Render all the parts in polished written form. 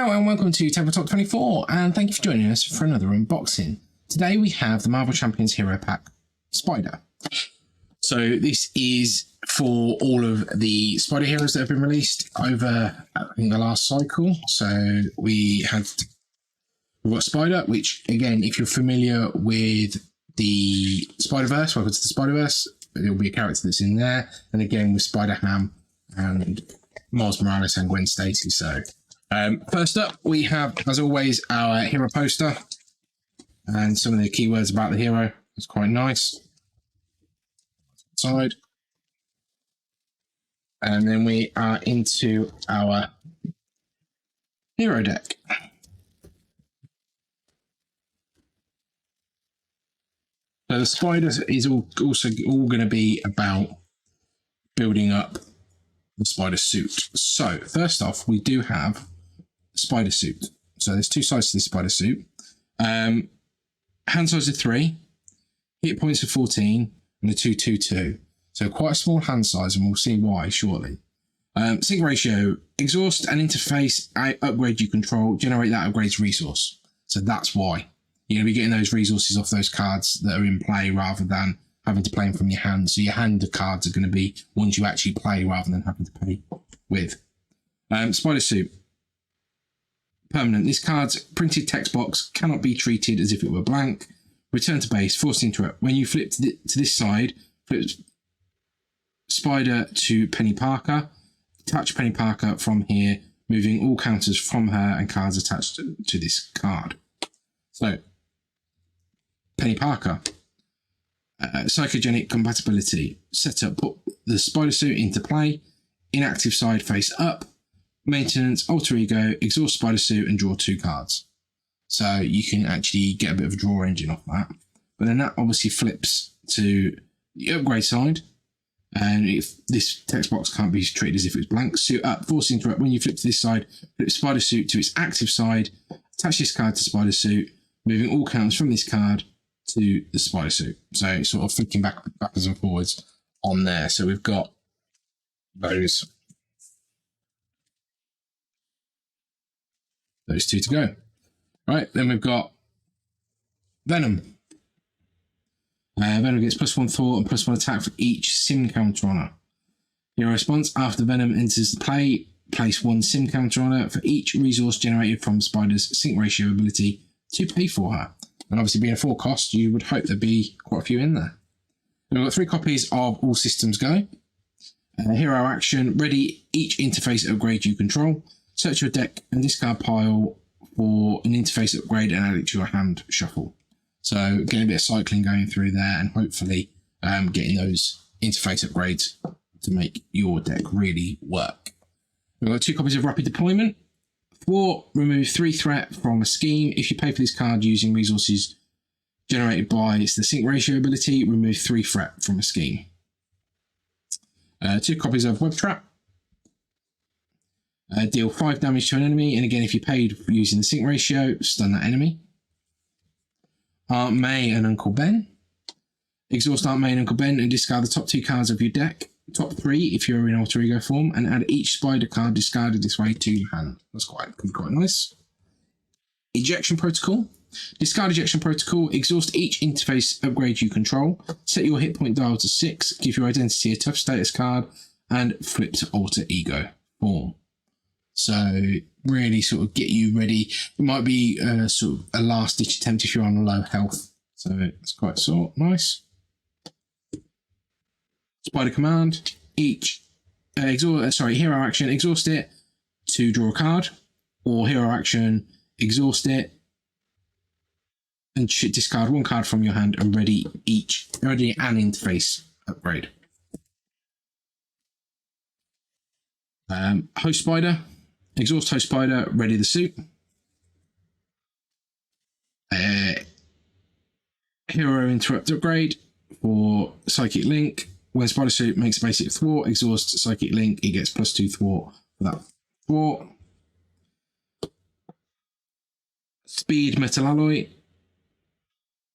Hello and welcome to Tabletop 24, and thank you for joining us for another unboxing. Today we have the Marvel Champions Hero Pack Spider. So this is for all of the Spider heroes that have been released over, I think, the last cycle. So we've got Spider, which again, if you're familiar with the Spider-Verse, welcome to the Spider-Verse, there'll be a character that's in there. And again with Spider-Ham and Miles Morales and Gwen Stacy. So first up, we have, as always, our hero poster and some of the keywords about the hero. It's quite nice. Side. And then we are into our hero deck. So the Spider is also going to be about building up the Spider suit. So first off, we do have Spider suit. So there's two sides to this Spider suit. Hand size of 3, hit points of 14, and a 2-2-2. So quite a small hand size, and we'll see why shortly. Sync ratio: exhaust and interface upgrade you control, generate that upgrades resource. So that's why you're going to be getting those resources off those cards that are in play rather than having to play them from your hand. So your hand cards are going to be ones you actually play rather than having to play with. Spider suit. Permanent. This card's printed text box cannot be treated as if it were blank. Return to base. Forced interrupt. When you flip to this side, flip Spider to Penny Parker. Attach Penny Parker from here, moving all counters from her and cards attached to this card. So, Penny Parker. Psychogenic compatibility. Setup. Put the Spider suit into play. Inactive side face up. Maintenance, alter ego, exhaust Spider suit, and draw 2 cards. So you can actually get a bit of a draw engine off that. But then that obviously flips to the upgrade side. And if this text box can't be treated as if it's blank, suit up, force interrupt. When you flip to this side, flip Spider suit to its active side, attach this card to Spider suit, moving all counters from this card to the Spider suit. So sort of flicking backwards and forwards on there. So we've got those two to go. Right, then we've got Venom. Venom gets +1 thought and +1 attack for each sim counter on her. Hero response: after Venom enters the play, place 1 sim counter on her for each resource generated from Spider's sync ratio ability to pay for her. And obviously being a 4 cost, you would hope there'd be quite a few in there. Then we've got 3 copies of All Systems Go. Hero action: ready each interface upgrade you control. Search your deck and discard pile for an interface upgrade and add it to your hand shuffle. So getting a bit of cycling going through there and hopefully getting those interface upgrades to make your deck really work. We've got 2 copies of Rapid Deployment. Thwart: remove 3 threat from a scheme. If you pay for this card using resources generated by the sync ratio ability, remove 3 threat from a scheme. 2 copies of Web Trap. Deal 5 damage to an enemy, and again, if you paid for using the sync ratio, stun that enemy. Aunt May and Uncle Ben. Exhaust Aunt May and Uncle Ben and discard the top 2 cards of your deck. Top 3 if you're in alter ego form, and add each Spider card discarded this way to your hand. That's quite nice. Ejection Protocol. Discard Ejection Protocol. Exhaust each interface upgrade you control. Set your hit point dial to 6. Give your identity a tough status card, and flip to alter ego form. So really sort of get you ready. It might be sort of a last ditch attempt if you're on low health. So it's quite sort of nice. Spider command: hero action, exhaust it to draw a card, or hero action, exhaust it and discard 1 card from your hand and ready an interface upgrade. Host Spider. Exhaust Host Spider, ready the suit. Hero interrupt upgrade for Psychic Link. When Spider suit makes a basic thwart, exhaust Psychic Link, it gets +2 thwart for that thwart. Speed Metal Alloy.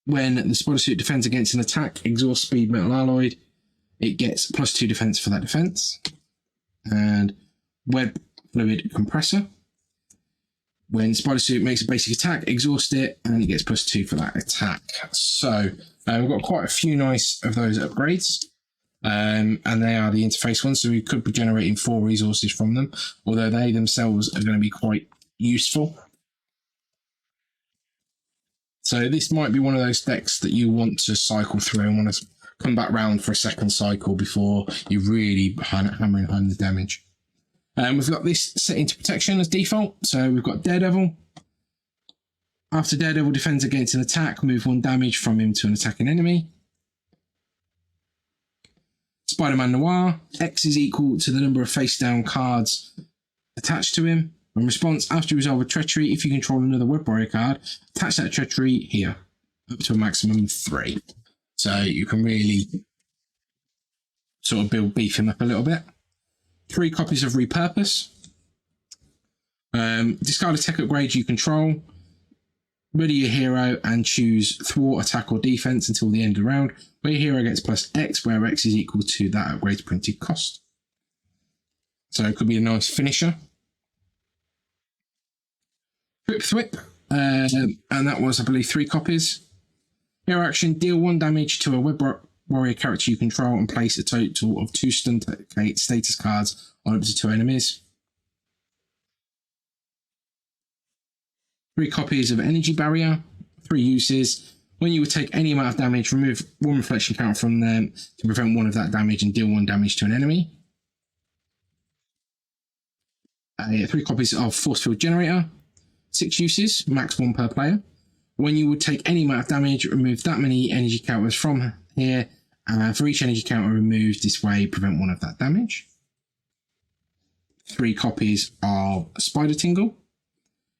When the Spider suit defends against an attack, exhaust Speed Metal Alloy, it gets +2 defense for that defense. And Web Fluid Compressor. When Spider Suit makes a basic attack, exhaust it, and it gets +2 for that attack. So we've got quite a few nice of those upgrades. And they are the interface ones, so we could be generating 4 resources from them, although they themselves are going to be quite useful. So this might be one of those decks that you want to cycle through and want to come back round for a second cycle before you really hammering home the damage. We've got this set into protection as default, so we've got Daredevil. After Daredevil defends against an attack, move 1 damage from him to an attacking enemy. Spider-Man Noir, X is equal to the number of face-down cards attached to him. In response, after you resolve a treachery, if you control another Web Warrior card, attach that treachery here, up to a maximum of 3. So you can really sort of beef him up a little bit. 3 copies of Repurpose. Discard a tech upgrade you control. Ready your hero and choose thwart, attack, or defense until the end of the round, where your hero gets +X, where X is equal to that upgrade's printed cost. So it could be a nice finisher. Trip Thwip, and that was, I believe, 3 copies. Hero action, deal 1 damage to a Web Warrior character you control and place a total of 2 stun status cards on up to 2 enemies. 3 copies of Energy Barrier, 3 uses. When you would take any amount of damage, remove 1 reflection counter from them to prevent 1 of that damage and deal 1 damage to an enemy. 3 copies of Force Field Generator, 6 uses, max 1 per player. When you would take any amount of damage, remove that many energy counters from here. For each energy counter removed this way, prevent 1 of that damage. 3 copies of Spider Tingle.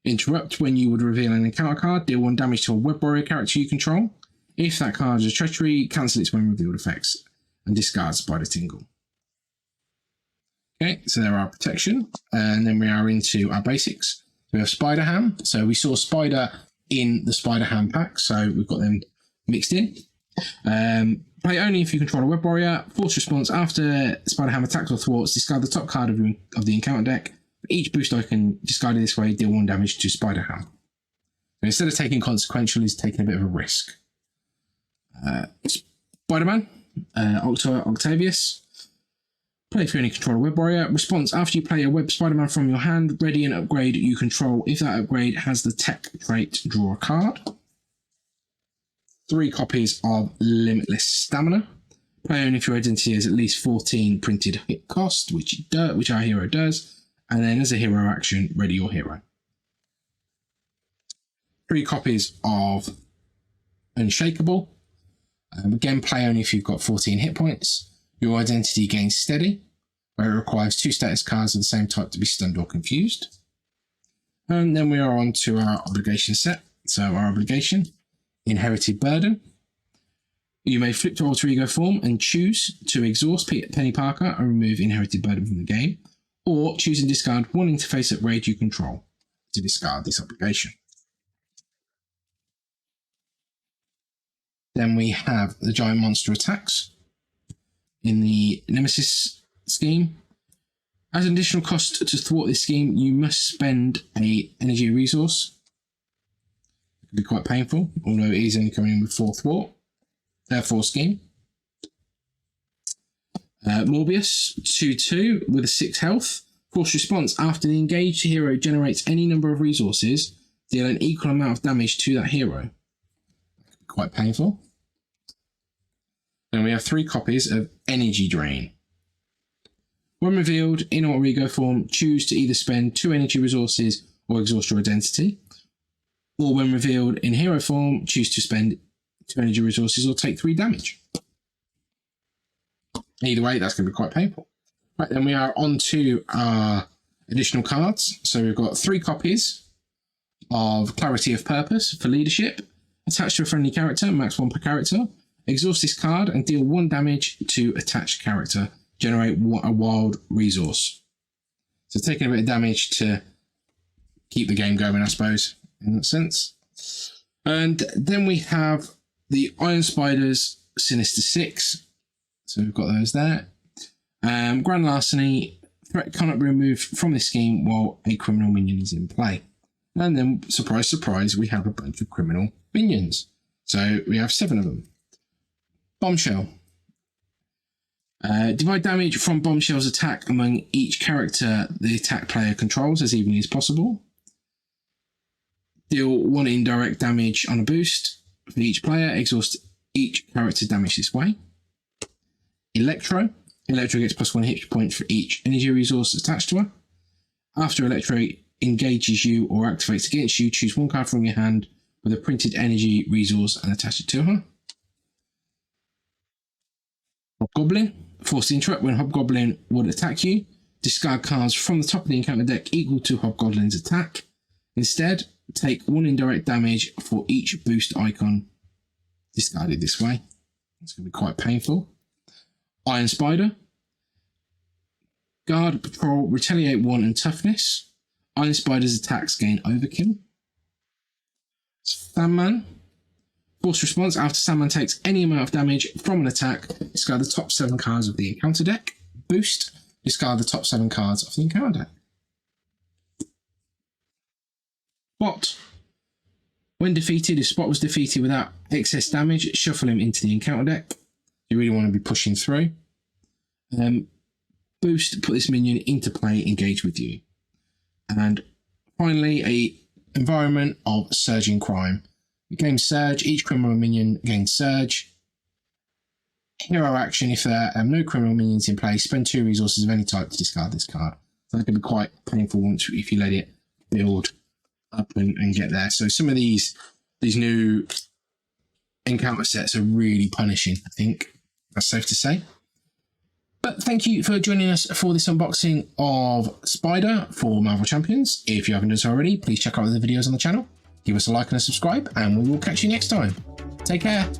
Interrupt, when you would reveal an encounter card, deal 1 damage to a Web Warrior character you control. If that card is a treachery, cancel its when revealed effects and discard Spider Tingle. Okay, so there are protection, and then we are into our basics. We have Spider Ham. So we saw Spider in the Spider Ham pack, so we've got them mixed in. Play only if you control a Web Warrior. Force response, after Spider Ham attacks or thwarts, discard the top card of the encounter deck. Each boost icon discarded this way, deal 1 damage to Spider Ham. So instead of taking consequential, he's taking a bit of a risk. Spider-Man, Octavius. Play if you only control a Web Warrior. Response, after you play a Web Spider-Man from your hand, ready an upgrade you control. If that upgrade has the tech trait, draw a card. 3 copies of Limitless Stamina. Play only if your identity has at least 14 printed hit cost, which our hero does. And then as a hero action, ready your hero. 3 copies of Unshakable. Again, play only if you've got 14 hit points. Your identity gains steady, where it requires 2 status cards of the same type to be stunned or confused. And then we are on to our obligation set. So our obligation, Inherited Burden. You may flip to alter ego form and choose to exhaust Penny Parker and remove Inherited Burden from the game, or choose and discard 1 interface upgrade you control to discard this obligation. Then we have the giant monster attacks in the Nemesis scheme. As an additional cost to thwart this scheme, you must spend an energy resource. It can be quite painful, although it is only coming in with 4 thwart. Therefore, scheme. Morbius, 2/2 with a 6 health. Force response, after the engaged hero generates any number of resources, deal an equal amount of damage to that hero. Quite painful. Then we have 3 copies of Energy Drain. When revealed in alter ego form, choose to either spend 2 energy resources or exhaust your identity. Or when revealed in hero form, choose to spend 2 energy resources or take 3 damage. Either way, that's going to be quite painful. Right, then we are on to our additional cards. So we've got 3 copies of Clarity of Purpose for leadership. Attached to a friendly character, max 1 per character. Exhaust this card and deal 1 damage to attached character. Generate a wild resource. So taking a bit of damage to keep the game going, I suppose, in that sense. And then we have the Iron Spiders Sinister 6. So we've got those there. Grand Larceny. Threat cannot be removed from this scheme while a criminal minion is in play. And then, surprise, surprise, we have a bunch of criminal minions. So we have 7 of them. Bombshell. Divide damage from Bombshell's attack among each character the attack player controls as evenly as possible. Deal 1 indirect damage on a boost for each player. Exhaust each character's damage this way. Electro. Electro gets +1 hit point for each energy resource attached to her. After Electro engages you or activates against you, choose 1 card from your hand with a printed energy resource and attach it to her. Hobgoblin. Forced interrupt. When Hobgoblin would attack you, discard cards from the top of the encounter deck equal to Hobgoblin's attack. Instead, take 1 indirect damage for each boost icon discarded this way. It's going to be quite painful. Iron Spider. Guard, Patrol, Retaliate 1 and Toughness. Iron Spider's attacks gain Overkill. Sandman. Force response. After Sandman takes any amount of damage from an attack, discard the top 7 cards of the encounter deck. Boost. Discard the top 7 cards of the encounter deck. Spot. When defeated, if Spot was defeated without excess damage, shuffle him into the encounter deck. You really want to be pushing through. Boost, put this minion into play, engage with you. And finally, a environment of surging crime. You gain Surge, each criminal minion gains Surge. Hero action, if there are no criminal minions in play, spend 2 resources of any type to discard this card. So that can be quite painful once if you let it build up and get there. So some of these new encounter sets are really punishing, I think. That's safe to say. But thank you for joining us for this unboxing of Spider for Marvel Champions. If you haven't done so already, please check out the videos on the channel. Give us a like and a subscribe, and we will catch you next time. Take care.